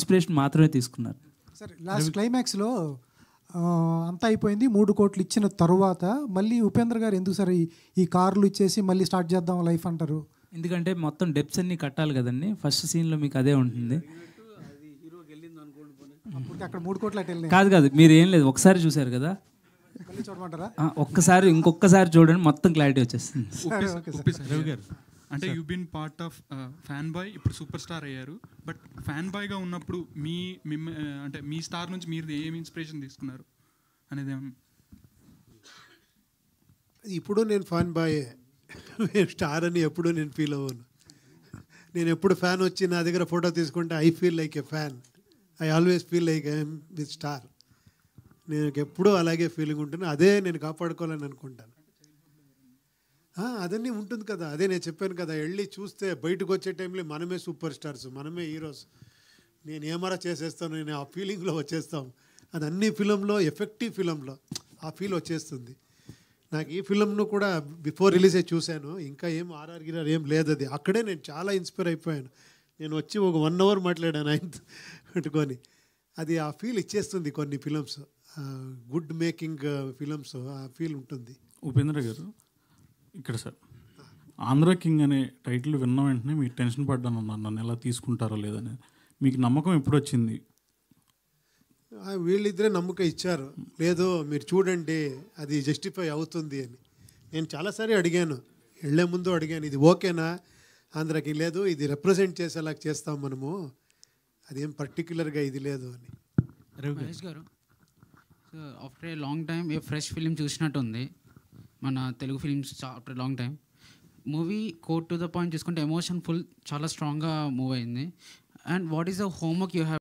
Inspiration మాత్రమే తీసుకున్నారు. సరే, లాస్ట్ క్లైమాక్స్లో అంతా అయిపోయింది, 3 కోట్లు ఇచ్చిన తర్వాత మళ్ళీ ఉపేంద్ర గారు ఎందుకు సార్ ఈ కార్లు ఇచ్చేసి మళ్ళీ స్టార్ట్ చేద్దాం లైఫ్ అంటారు? ఎందుకంటే మొత్తం డెప్స్ అన్ని కట్టాలి కదండి. ఫస్ట్ సీన్లో మీకు అదే ఉంటుంది. అక్కడ 3 కోట్లు అటు వెళ్ళినాయి. కాదు, మీరు ఏం లేదు, ఒకసారి చూసారు కదా, మళ్ళీ చూడమంటారా? ఇంకొకసారి చూడండి, మొత్తం క్లారిటీ వచ్చేస్తుంది. రవి గారు, అంటే you been part of fan boy, ఇప్పుడు సూపర్ స్టార్ అయ్యారు. బట్ ఫ్యాన్ బాయ్గా ఉన్నప్పుడు అంటే మీ స్టార్ నుంచి మీరు ఏం ఇన్స్పిరేషన్ తీసుకున్నారు అనేది ఇప్పుడు నేను ఫ్యాన్ బాయ్, స్టార్ అని ఎప్పుడు నేను ఫీల్ అవ్వను. నేను ఎప్పుడు ఫ్యాన్ వచ్చి నా దగ్గర ఫోటో తీసుకుంటే I feel like a fan. I always feel like I'm with star. నేను ఎప్పుడూ అలాగే ఫీలింగ్ ఉంటుంది. అదే నేను కాపాడుకోవాలని అనుకుంటాను. అదన్నీ ఉంటుంది కదా, అదే నేను చెప్పాను కదా, వెళ్ళి చూస్తే బయటకు వచ్చే టైంలో మనమే సూపర్ స్టార్స్, మనమే హీరోస్, నేను ఏమరా చేసేస్తాను, నేను ఆ ఫీలింగ్లో వచ్చేస్తాం. అది అన్ని ఫిలంలో, ఎఫెక్టివ్ ఫిలంలో ఆ ఫీల్ వచ్చేస్తుంది. నాకు ఈ ఫిలంను కూడా బిఫోర్ రిలీజే చూశాను, ఇంకా ఏం ఆర్ఆర్ ఏం లేదు. అది అక్కడే నేను చాలా ఇన్స్పైర్ అయిపోయాను. నేను వచ్చి ఒక 1 hour మాట్లాడాను ఆయన పెట్టుకొని. అది ఆ ఫీల్ ఇచ్చేస్తుంది కొన్ని ఫిలమ్స్, గుడ్ మేకింగ్ ఫిలమ్స్, ఆ ఫీల్ ఉంటుంది. ఉపేంద్ర గారు, ఇక్కడ సార్ ఆంధ్ర కింగ్ అనే టైటిల్ విన్న వెంటనే మీకు టెన్షన్ పడ్డాను అన్నారు, నన్ను ఎలా తీసుకుంటారో లేదని. మీకు నమ్మకం ఎప్పుడు వచ్చింది? వీళ్ళిద్దరే నమ్మకం ఇచ్చారు, లేదు మీరు చూడండి అది జస్టిఫై అవుతుంది అని. నేను చాలాసారి అడిగాను, వెళ్ళే ముందు అడిగాను, ఇది ఓకేనా ఆంధ్రాకి, లేదు ఇది రిప్రజెంట్ చేసేలా చేస్తాం మనము, అదేం పర్టికులర్గా ఇది లేదు అని. Mahesh garu, after a long time a fresh film చూసినట్టు ఉంది మన Telugu films. After long time movie cut to the point చూసుకుంటే ఎమోషన్ ఫుల్ చాలా స్ట్రాంగ్గా మూవ్ అయింది. And what is the homework you have